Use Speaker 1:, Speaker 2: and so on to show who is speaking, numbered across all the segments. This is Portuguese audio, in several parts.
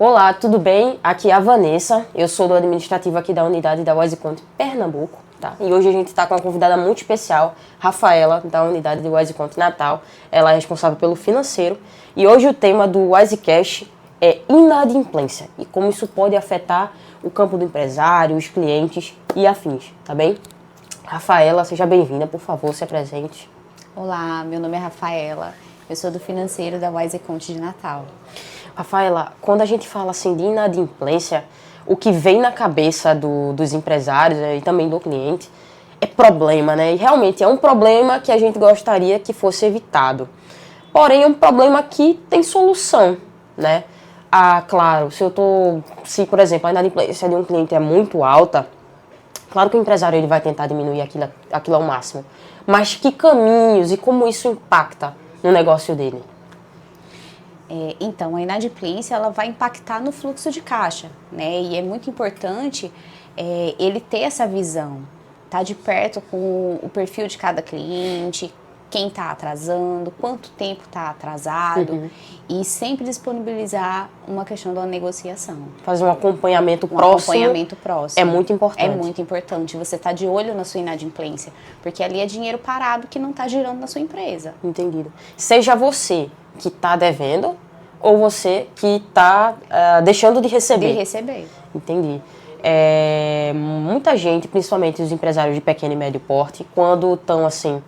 Speaker 1: Olá, tudo bem? Aqui é a Vanessa, eu sou do administrativo aqui da unidade da WiseCont Pernambuco, tá? E hoje a gente está com uma convidada muito especial, Rafaela, da unidade de WiseCont Natal. Ela é responsável pelo financeiro e hoje o tema do WiseCast é inadimplência e como isso pode afetar o campo do empresário, os clientes e afins, tá bem? Rafaela, seja bem-vinda, por favor, se apresente.
Speaker 2: Olá, meu nome é Rafaela, eu sou do financeiro da WiseCont de Natal.
Speaker 1: Rafaela, quando a gente fala assim de inadimplência, o que vem na cabeça dos empresários, né, e também do cliente é problema, né? E realmente é um problema que a gente gostaria que fosse evitado. Porém, é um problema que tem solução, né? Ah, claro, se por exemplo a inadimplência de um cliente é muito alta, claro que o empresário ele vai tentar diminuir aquilo ao máximo. Mas que caminhos e como isso impacta no negócio dele?
Speaker 2: Então, a inadimplência ela vai impactar no fluxo de caixa, né? E é muito importante ele ter essa visão, tá de perto com o perfil de cada cliente, quem está atrasando, quanto tempo está atrasado e sempre disponibilizar uma questão da negociação.
Speaker 1: Fazer um acompanhamento próximo.
Speaker 2: Acompanhamento próximo.
Speaker 1: É muito importante.
Speaker 2: É muito importante. Você está de olho na sua inadimplência, porque ali é dinheiro parado que não está girando na sua empresa.
Speaker 1: Entendido. Seja você que está devendo ou você que está deixando de receber.
Speaker 2: De receber.
Speaker 1: Entendi. Muita gente, principalmente os empresários de pequeno e médio porte, quando estão assim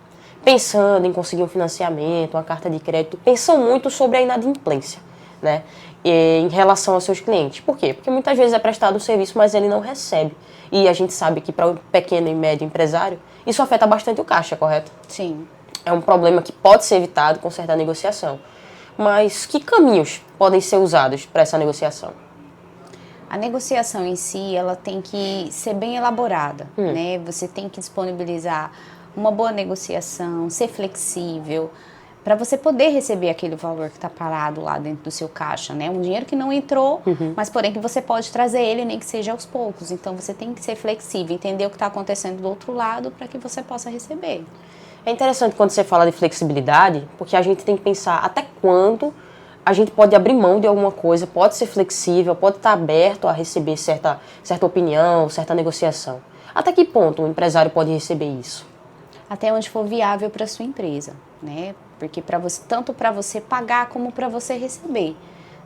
Speaker 1: pensando em conseguir um financiamento, uma carta de crédito, pensam muito sobre a inadimplência, né? Em relação aos seus clientes. Por quê? Porque muitas vezes é prestado o serviço, mas ele não recebe. E a gente sabe que para o pequeno e médio empresário, isso afeta bastante o caixa, correto?
Speaker 2: Sim.
Speaker 1: É um problema que pode ser evitado com certa negociação. Mas que caminhos podem ser usados para essa negociação?
Speaker 2: A negociação em si, ela tem que ser bem elaborada, né? Você tem que disponibilizar uma boa negociação, ser flexível, para você poder receber aquele valor que está parado lá dentro do seu caixa, né? Um dinheiro que não entrou, mas porém que você pode trazer ele, nem que seja aos poucos. Então você tem que ser flexível, entender o que está acontecendo do outro lado para que você possa receber.
Speaker 1: É interessante quando você fala de flexibilidade, porque a gente tem que pensar até quando a gente pode abrir mão de alguma coisa, pode ser flexível, pode estar aberto a receber certa opinião, certa negociação. Até que ponto o empresário pode receber isso?
Speaker 2: Até onde for viável para sua empresa, né? Porque tanto para você pagar como para você receber,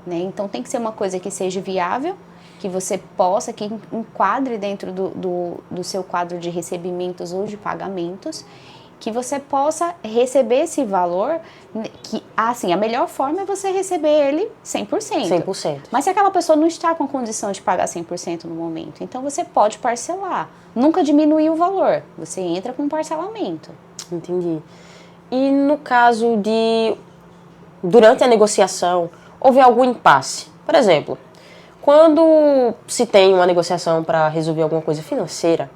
Speaker 2: né? Então tem que ser uma coisa que seja viável, que você possa, que enquadre dentro do seu quadro de recebimentos ou de pagamentos, que você possa receber esse valor, que assim, a melhor forma é você receber ele 100%.
Speaker 1: 100%.
Speaker 2: Mas se aquela pessoa não está com condição de pagar 100% no momento, então você pode parcelar. Nunca diminuir o valor, você entra com parcelamento.
Speaker 1: Entendi. E no caso durante a negociação, houve algum impasse? Por exemplo, quando se tem uma negociação para resolver alguma coisa financeira,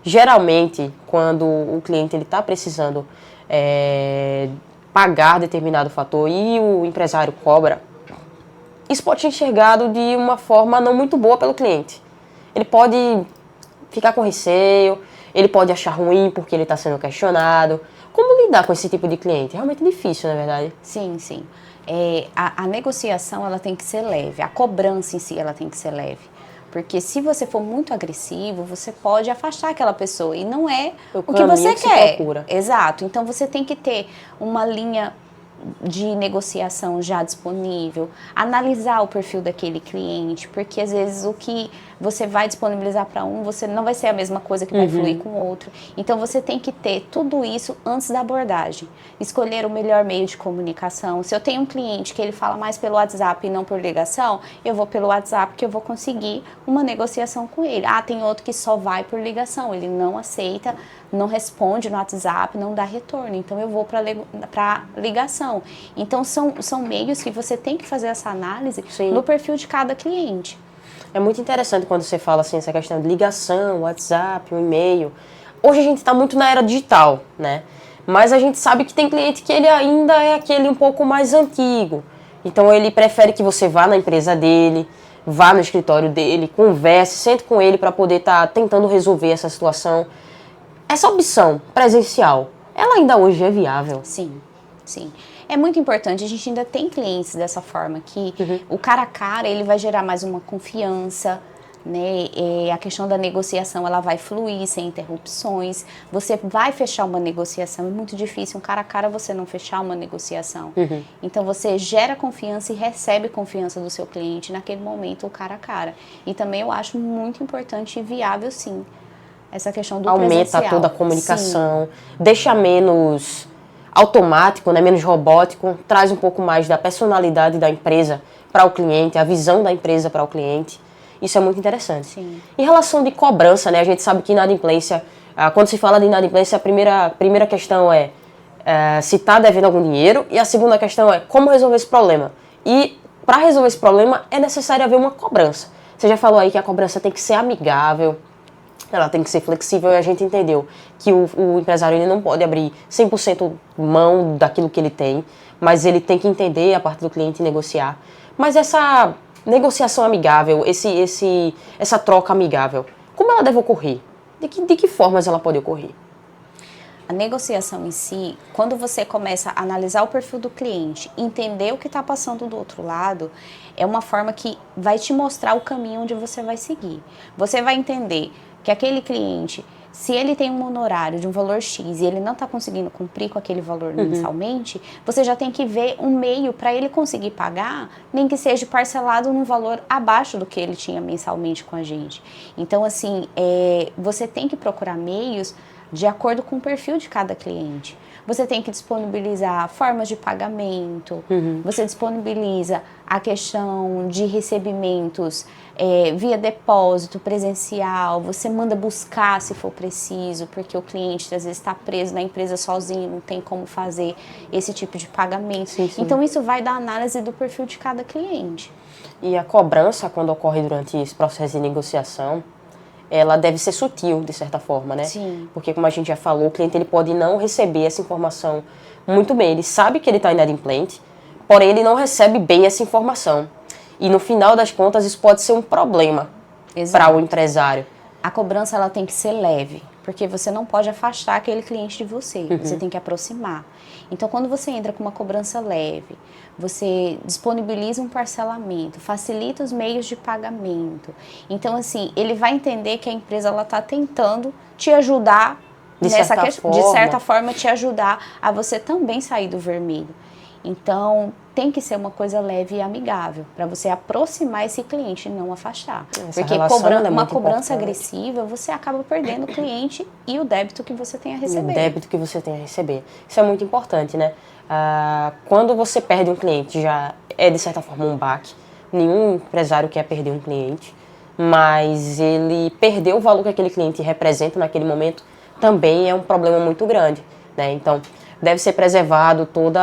Speaker 1: geralmente, quando o cliente está precisando pagar determinado fator e o empresário cobra, isso pode ser enxergado de uma forma não muito boa pelo cliente. Ele pode ficar com receio, ele pode achar ruim porque ele está sendo questionado. Como lidar com esse tipo de cliente? É realmente difícil, não é verdade?
Speaker 2: Sim, sim. A negociação ela tem que ser leve, a cobrança em si ela tem que ser leve. Porque se você for muito agressivo, você pode afastar aquela pessoa e não é o que você quer.
Speaker 1: Procura.
Speaker 2: Exato. Então você tem que ter uma linha de negociação já disponível, analisar o perfil daquele cliente, porque às vezes o que você vai disponibilizar para você não vai ser a mesma coisa que vai fluir com o outro. Então você tem que ter tudo isso antes da abordagem. Escolher o melhor meio de comunicação. Se eu tenho um cliente que ele fala mais pelo WhatsApp e não por ligação, eu vou pelo WhatsApp que eu vou conseguir uma negociação com ele. Tem outro que só vai por ligação, ele não aceita, não responde no WhatsApp, não dá retorno. Então eu vou para ligação. Então são meios que você tem que fazer essa análise no perfil de cada cliente.
Speaker 1: É muito interessante quando você fala assim, essa questão de ligação, WhatsApp, um e-mail. Hoje a gente está muito na era digital, né? Mas a gente sabe que tem cliente que ele ainda é aquele um pouco mais antigo. Então ele prefere que você vá na empresa dele, vá no escritório dele, converse, sente com ele para poder estar tentando resolver essa situação. Essa opção presencial, ela ainda hoje é viável?
Speaker 2: Sim, sim. é muito importante. A gente ainda tem clientes dessa forma, que o cara a cara, ele vai gerar mais uma confiança, né? A questão da negociação, ela vai fluir sem interrupções. Você vai fechar uma negociação, é muito difícil um cara a cara você não fechar uma negociação. Então você gera confiança e recebe confiança do seu cliente naquele momento, o cara a cara. E também eu acho muito importante e viável, sim, essa questão do presencial.
Speaker 1: Aumenta toda a comunicação, deixa menos automático, né, menos robótico, traz um pouco mais da personalidade da empresa para o cliente, a visão da empresa para o cliente. Isso é muito interessante.
Speaker 2: Sim.
Speaker 1: Em relação de cobrança, né, a gente sabe que inadimplência, quando se fala de inadimplência, a primeira questão é se está devendo algum dinheiro, e a segunda questão é como resolver esse problema. E para resolver esse problema é necessário haver uma cobrança. Você já falou aí que a cobrança tem que ser amigável, ela tem que ser flexível, e a gente entendeu que o empresário ele não pode abrir 100% mão daquilo que ele tem, mas ele tem que entender a parte do cliente e negociar. Mas essa negociação amigável, essa troca amigável, como ela deve ocorrer? De que formas ela pode ocorrer?
Speaker 2: A negociação em si, quando você começa a analisar o perfil do cliente, entender o que está passando do outro lado, é uma forma que vai te mostrar o caminho onde você vai seguir. Você vai entender que aquele cliente, se ele tem um honorário de um valor X e ele não está conseguindo cumprir com aquele valor mensalmente, você já tem que ver um meio para ele conseguir pagar, nem que seja parcelado num valor abaixo do que ele tinha mensalmente com a gente. Então, assim, você tem que procurar meios de acordo com o perfil de cada cliente. Você tem que disponibilizar formas de pagamento, você disponibiliza a questão de recebimentos via depósito presencial, você manda buscar se for preciso, porque o cliente às vezes está preso na empresa sozinho, não tem como fazer esse tipo de pagamento.
Speaker 1: Sim.
Speaker 2: Então isso vai da análise do perfil de cada cliente.
Speaker 1: E a cobrança, quando ocorre durante esse processo de negociação, ela deve ser sutil, de certa forma, né?
Speaker 2: Sim.
Speaker 1: Porque, como a gente já falou, o cliente ele pode não receber essa informação muito bem. Ele sabe que ele está inadimplente, porém ele não recebe bem essa informação. E, no final das contas, isso pode ser um problema para o empresário.
Speaker 2: A cobrança ela tem que ser leve, porque você não pode afastar aquele cliente de você, você tem que aproximar. Então, quando você entra com uma cobrança leve, você disponibiliza um parcelamento, facilita os meios de pagamento. Então, assim, ele vai entender que a empresa está tentando te ajudar, de certa forma, te ajudar a você também sair do vermelho. Então, tem que ser uma coisa leve e amigável, para você aproximar esse cliente e não afastar. Porque uma cobrança agressiva, você acaba perdendo o cliente e o débito que você tem a receber.
Speaker 1: O débito que você tem a receber. Isso é muito importante, né? Quando você perde um cliente, já é, de certa forma, um baque. Nenhum empresário quer perder um cliente, mas ele perder o valor que aquele cliente representa naquele momento também é um problema muito grande, né? Então, deve ser preservado todo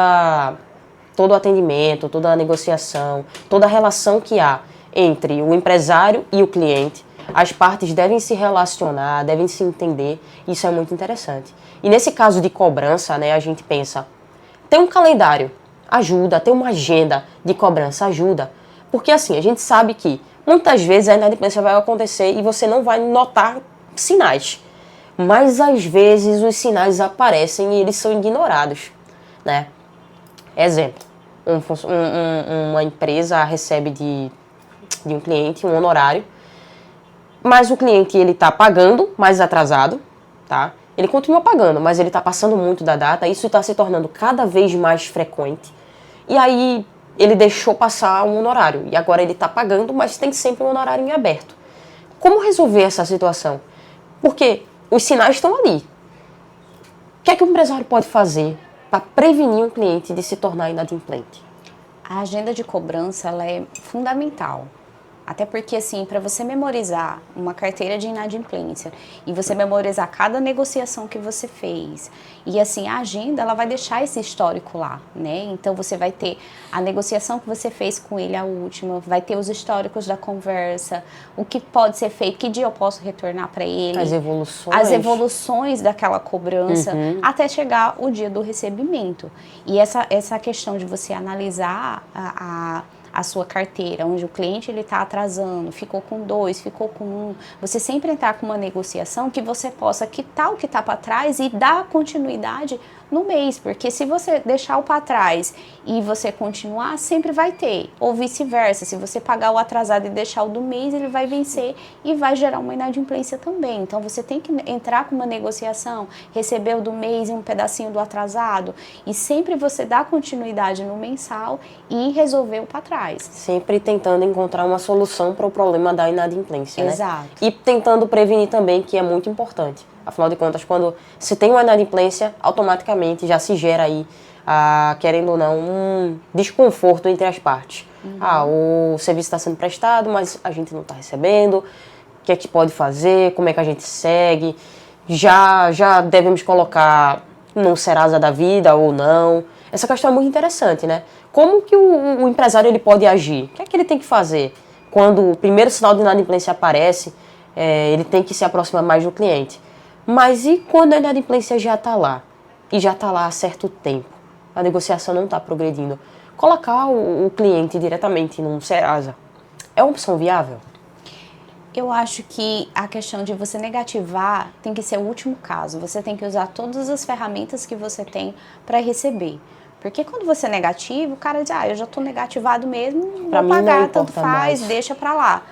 Speaker 1: o atendimento, toda a negociação, toda a relação que há entre o empresário e o cliente. As partes devem se relacionar, devem se entender, isso é muito interessante. E nesse caso de cobrança, né, a gente pensa, ter um calendário ajuda, ter uma agenda de cobrança ajuda, porque assim, a gente sabe que muitas vezes a inadimplência vai acontecer e você não vai notar sinais, mas às vezes os sinais aparecem e eles são ignorados, né? Exemplo, uma empresa recebe de um cliente um honorário, mas o cliente ele está pagando mais atrasado, tá? Ele continua pagando, mas ele está passando muito da data, isso está se tornando cada vez mais frequente. E aí ele deixou passar um honorário e agora ele está pagando, mas tem sempre um honorário em aberto. Como resolver essa situação? Porque os sinais estão ali. O que é que o empresário pode fazer para prevenir um cliente de se tornar inadimplente?
Speaker 2: A agenda de cobrança ela é fundamental. Até porque, assim, para você memorizar uma carteira de inadimplência e você memorizar cada negociação que você fez, e assim, a agenda, ela vai deixar esse histórico lá, né? Então, você vai ter a negociação que você fez com ele, a última, vai ter os históricos da conversa, o que pode ser feito, que dia eu posso retornar para ele. As evoluções daquela cobrança, até chegar o dia do recebimento. E essa questão de você analisar a a sua carteira, onde o cliente ele está atrasando, ficou com 2, ficou com 1, você sempre entrar com uma negociação que você possa quitar o que está para trás e dar continuidade no mês, porque se você deixar o para trás e você continuar, sempre vai ter, ou vice-versa, se você pagar o atrasado e deixar o do mês, ele vai vencer e vai gerar uma inadimplência também. Então você tem que entrar com uma negociação, receber o do mês e um pedacinho do atrasado, e sempre você dá continuidade no mensal e resolver o para trás.
Speaker 1: Sempre tentando encontrar uma solução para o problema da inadimplência, né?
Speaker 2: Exato.
Speaker 1: E tentando prevenir também, que é muito importante. Afinal de contas, quando se tem uma inadimplência, automaticamente já se gera aí, querendo ou não, um desconforto entre as partes. O serviço está sendo prestado, mas a gente não está recebendo. O que é que pode fazer? Como é que a gente segue? Já devemos colocar no Serasa da vida ou não? Essa questão é muito interessante, né? Como que o empresário ele pode agir? O que é que ele tem que fazer? Quando o primeiro sinal de inadimplência aparece, ele tem que se aproximar mais do cliente. Mas e quando a inadimplência já está lá? E já está lá há certo tempo? A negociação não está progredindo. Colocar o cliente diretamente num Serasa é uma opção viável?
Speaker 2: Eu acho que a questão de você negativar tem que ser o último caso. Você tem que usar todas as ferramentas que você tem para receber. Porque quando você é negativo, o cara diz, eu já estou negativado mesmo,
Speaker 1: Pra
Speaker 2: vou
Speaker 1: mim
Speaker 2: pagar,
Speaker 1: não
Speaker 2: tanto
Speaker 1: importa
Speaker 2: faz,
Speaker 1: mais.
Speaker 2: deixa para lá.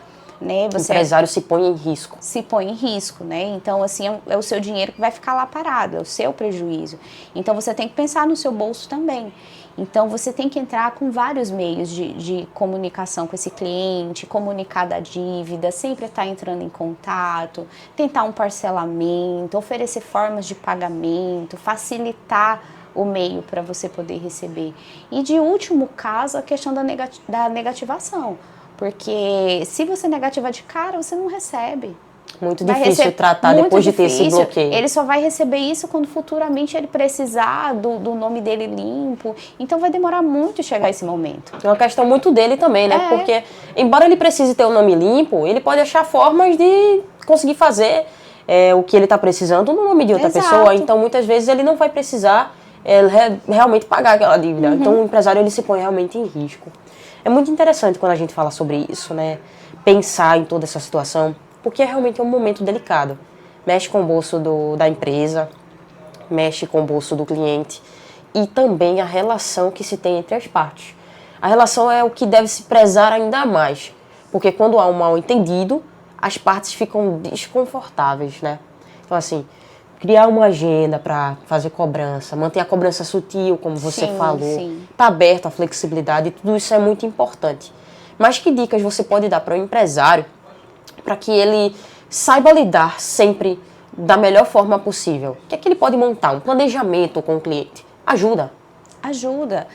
Speaker 2: Né?
Speaker 1: O empresário se põe em risco.
Speaker 2: Se põe em risco, né? Então, assim, é o seu dinheiro que vai ficar lá parado, é o seu prejuízo. Então, você tem que pensar no seu bolso também. Então, você tem que entrar com vários meios de comunicação com esse cliente, comunicar da dívida, sempre estar entrando em contato, tentar um parcelamento, oferecer formas de pagamento, facilitar o meio para você poder receber. E, de último caso, a questão da negativação. Porque se você negativar de cara, você não recebe.
Speaker 1: Muito difícil tratar depois de ter esse bloqueio.
Speaker 2: Ele só vai receber isso quando futuramente ele precisar do nome dele limpo. Então vai demorar muito chegar esse momento.
Speaker 1: É uma questão muito dele também, né? Porque, embora ele precise ter o nome limpo, ele pode achar formas de conseguir fazer o que ele está precisando no nome de outra pessoa. Então, muitas vezes, ele não vai precisar realmente pagar aquela dívida. Então, o empresário ele se põe realmente em risco. É muito interessante quando a gente fala sobre isso, né? Pensar em toda essa situação, porque é realmente um momento delicado. Mexe com o bolso da empresa, mexe com o bolso do cliente e também a relação que se tem entre as partes. A relação é o que deve se prezar ainda mais, porque quando há um mal-entendido, as partes ficam desconfortáveis, né? Então, assim, criar uma agenda para fazer cobrança, manter a cobrança sutil, como você falou, tá aberto à flexibilidade, tudo isso é muito importante. Mas que dicas você pode dar para o empresário para que ele saiba lidar sempre da melhor forma possível? O que é que ele pode montar? Um planejamento com o cliente? Ajuda.
Speaker 2: Ajuda.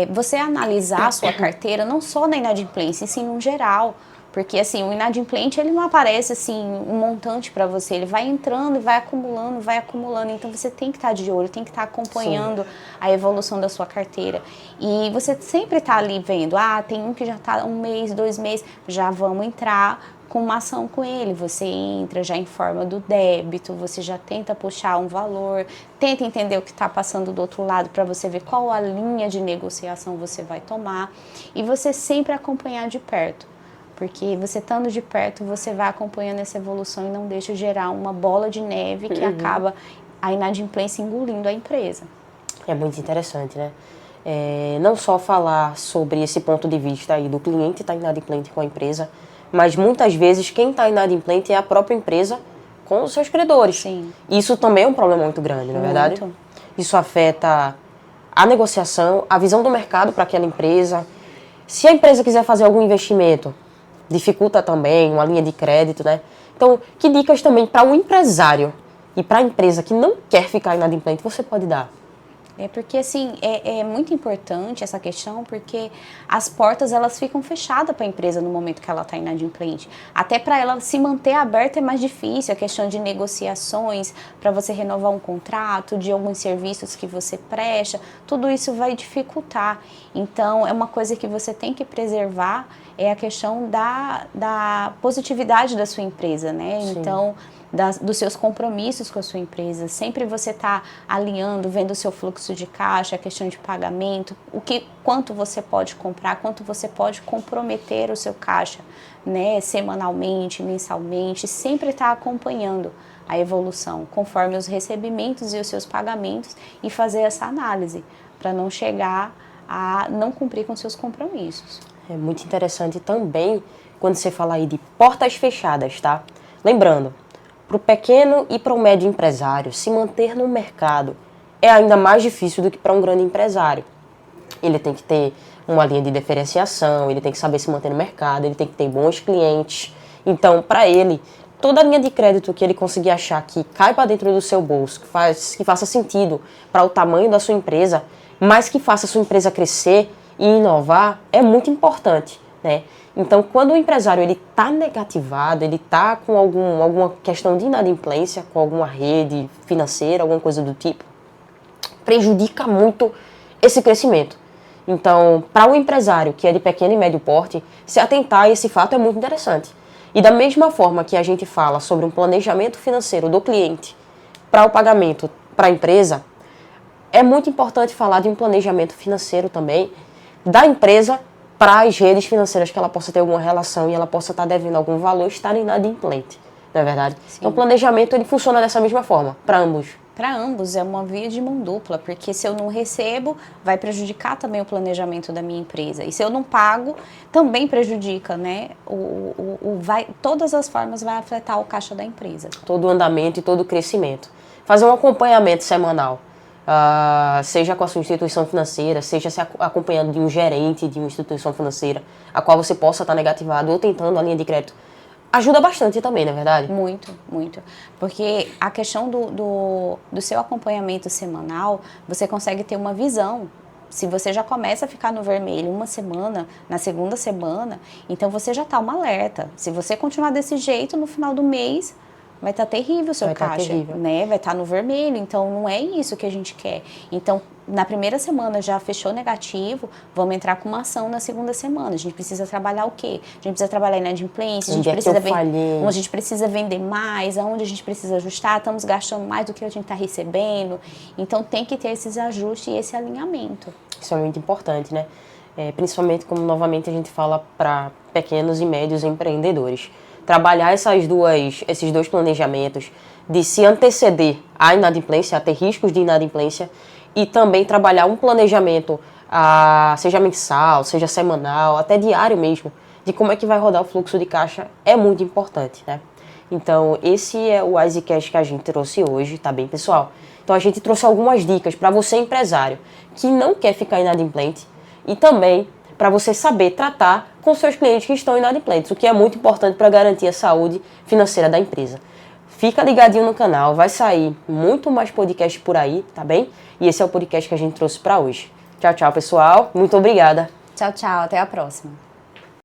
Speaker 2: Você analisar a sua carteira não só na inadimplência, sim no geral. Porque, assim, o inadimplente, ele não aparece, assim, um montante para você. Ele vai entrando e vai acumulando, vai acumulando. Então, você tem que estar de olho, tem que estar acompanhando a evolução da sua carteira. E você sempre está ali vendo, tem um que já está 1 mês, 2 meses, já vamos entrar com uma ação com ele. Você entra, já informa do débito, você já tenta puxar um valor, tenta entender o que está passando do outro lado para você ver qual a linha de negociação você vai tomar. E você sempre acompanhar de perto. Porque você estando de perto, você vai acompanhando essa evolução e não deixa gerar uma bola de neve que acaba a inadimplência engolindo a empresa.
Speaker 1: É muito interessante, né? Não só falar sobre esse ponto de vista aí do cliente estar inadimplente com a empresa, mas muitas vezes quem está inadimplente é a própria empresa com os seus credores.
Speaker 2: Sim.
Speaker 1: Isso também é um problema muito grande, não é verdade? Isso afeta a negociação, a visão do mercado para aquela empresa. Se a empresa quiser fazer algum investimento, dificulta também uma linha de crédito, né? Então, que dicas também para o empresário e para a empresa que não quer ficar inadimplente você pode dar?
Speaker 2: Porque, assim, é muito importante essa questão, porque as portas, elas ficam fechadas para a empresa no momento que ela está inadimplente. Até para ela se manter aberta é mais difícil, a questão de negociações, para você renovar um contrato, de alguns serviços que você presta, tudo isso vai dificultar. Então, é uma coisa que você tem que preservar, é a questão da positividade da sua empresa, né? Sim. Então, dos seus compromissos com a sua empresa. Sempre você está alinhando, vendo o seu fluxo de caixa, a questão de pagamento, quanto você pode comprar, quanto você pode comprometer o seu caixa, né, semanalmente, mensalmente, sempre está acompanhando a evolução, conforme os recebimentos e os seus pagamentos, e fazer essa análise, para não chegar a não cumprir com seus compromissos.
Speaker 1: É muito interessante também quando você fala aí de portas fechadas, tá? Lembrando, para o pequeno e para o médio empresário, se manter no mercado é ainda mais difícil do que para um grande empresário. Ele tem que ter uma linha de diferenciação, ele tem que saber se manter no mercado, ele tem que ter bons clientes. Então, para ele, toda a linha de crédito que ele conseguir achar que cai para dentro do seu bolso, que faça sentido para o tamanho da sua empresa, mas que faça a sua empresa crescer e inovar, é muito importante, né? Então, quando o empresário está negativado, ele está com alguma questão de inadimplência, com alguma rede financeira, alguma coisa do tipo, prejudica muito esse crescimento. Então, para o empresário que é de pequeno e médio porte, se atentar a esse fato é muito interessante. E da mesma forma que a gente fala sobre um planejamento financeiro do cliente para o pagamento para a empresa, é muito importante falar de um planejamento financeiro também da empresa para as redes financeiras, que ela possa ter alguma relação e ela possa estar devendo algum valor, estar inadimplente, não é verdade? Sim. Então o planejamento ele funciona dessa mesma forma, para ambos.
Speaker 2: Para ambos é uma via de mão dupla, porque se eu não recebo, vai prejudicar também o planejamento da minha empresa. E se eu não pago, também prejudica, né? Todas as formas vai afetar o caixa da empresa.
Speaker 1: Todo o andamento e todo o crescimento. Fazer um acompanhamento semanal. Seja com a sua instituição financeira, seja se acompanhando de um gerente de uma instituição financeira, a qual você possa estar negativado ou tentando a linha de crédito, ajuda bastante também, não é verdade?
Speaker 2: Muito, muito. Porque a questão do seu acompanhamento semanal, você consegue ter uma visão. Se você já começa a ficar no vermelho uma semana, na segunda semana, então você já está um alerta. Se você continuar desse jeito, no final do mês, vai estar terrível o seu caixa, né? Vai estar no vermelho, então não é isso que a gente quer. Então, na primeira semana já fechou negativo, vamos entrar com uma ação na segunda semana. A gente precisa trabalhar o quê? A gente precisa trabalhar inadimplência, a gente precisa vender mais, aonde a gente precisa ajustar, estamos gastando mais do que a gente está recebendo. Então, tem que ter esses ajustes e esse alinhamento.
Speaker 1: Isso é muito importante, né? Principalmente como, novamente, a gente fala para pequenos e médios empreendedores. Trabalhar esses dois planejamentos de se anteceder à inadimplência, a ter riscos de inadimplência, e também trabalhar um planejamento, seja mensal, seja semanal, até diário mesmo, de como é que vai rodar o fluxo de caixa, é muito importante, né? Então, esse é o WiseCast que a gente trouxe hoje, tá bem, pessoal? Então, a gente trouxe algumas dicas para você, empresário, que não quer ficar inadimplente, e também para você saber tratar com seus clientes que estão inadimplentes, o que é muito importante para garantir a saúde financeira da empresa. Fica ligadinho no canal, vai sair muito mais podcast por aí, tá bem? E esse é o podcast que a gente trouxe para hoje. Tchau, tchau, pessoal. Muito obrigada.
Speaker 2: Tchau, tchau. Até a próxima.